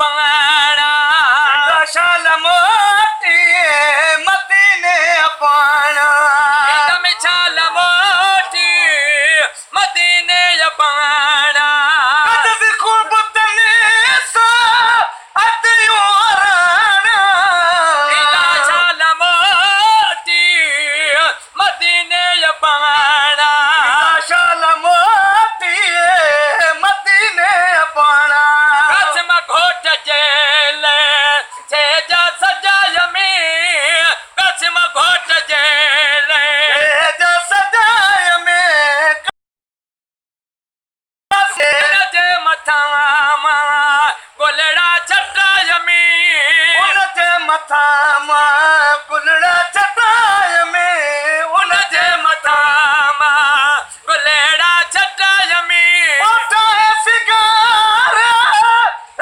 पाणा शाल मोटी मदीने पाणा मिसाल मोटी मदीने पाणा शाल मोटी मदीने पाणा शाल मोटी मदीने पाणा कसम घोट जेल सेजा सजाय में कसम घोट जेल सजाय में जे मथा मां गोलड़ा चटाय में उनजे मथा मां कुलड़ा चटाय में उनजे मथा मां गोलड़ा चटाय में उठाए सिगार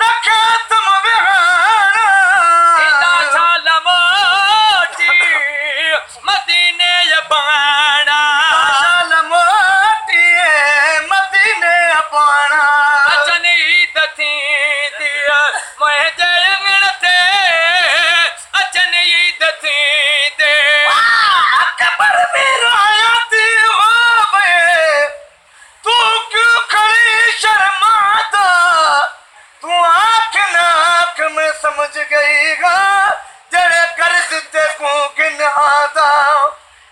रखे तुम विहाना शाल मोटी मदीने पाणा शाल मोटी मदीने पाणा अचन ईद थींदी मुंहिंजे अंगण ते अचन ईद थींदे अकबर भी रोया थी हो बे तू क्यों खड़ी शर्माता तू आंख नाक में समझ गई गा जड़े कर्ज ते को किन आदा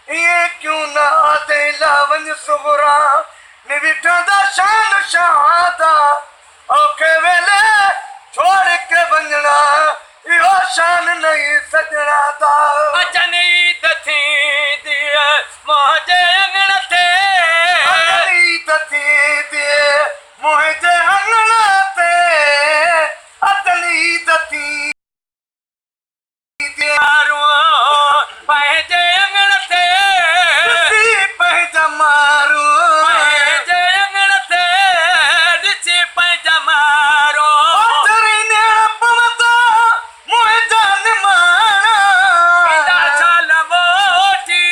ये क्यों ना आते लावंज सुगरा निविठा दा शान शादा ओके वेले छोड़ के वंजना यो शान नहीं सजना दा अचन ईद थींदी मुंहिंजे अंगण ते अगली दती दे मुझे अंगना ते अतली दती दे मारो पंहिंजे अंगण ते सी पहजा मारू पंहिंजे अंगण ते ॾिसी पंहिंजा मारो चरने पवता मुझे निमाना शाल मोटी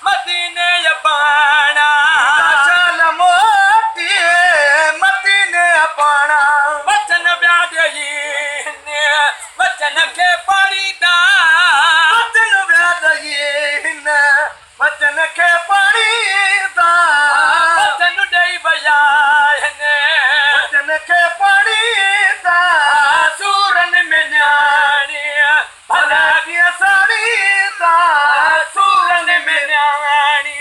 मदीने पाणा शाल मोटी मदीने पाणा वचन व्यादही वचन खे पढ़ीदा वचन व्यादही न वचन के पढ़ीदा वचन ॾेई विया आहिनि वचन के पढ़ीदा सूरनि में न्याणी भला भला साड़ीदा सूरनि में न्याणी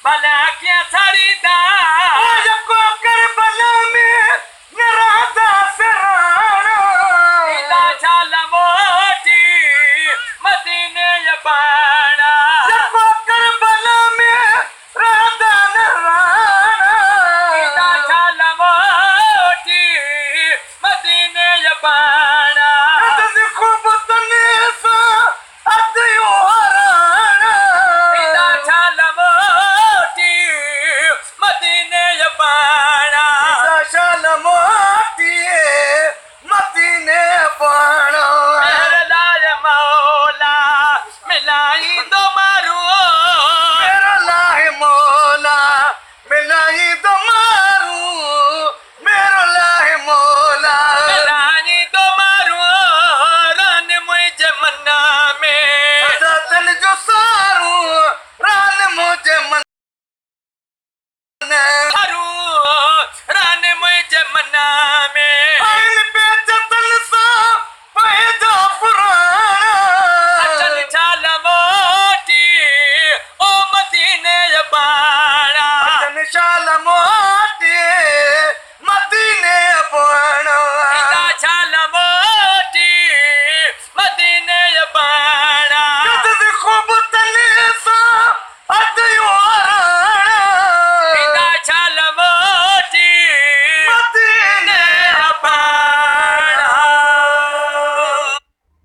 भला कीअं छड़ीदा को करबला में नरादा सराणा शाल मोटी मदीने पाणा को करबला में राधा नराणा शाल मोटी मदीने पाणा खूब तने सा अदयो हराणा शाल मोटी मदीने पाणा शाल मोटी मदीने पाणा मेरे लाए मौला मिलाई दो मारू मेरा लाहे मौला मिलाई तो मारू मेरा लाहे मौला मिलाई दो मारू रान मुझे मन्ना में सतन जो सारू रान मुझे मन हरू रान मुझे मन्ना में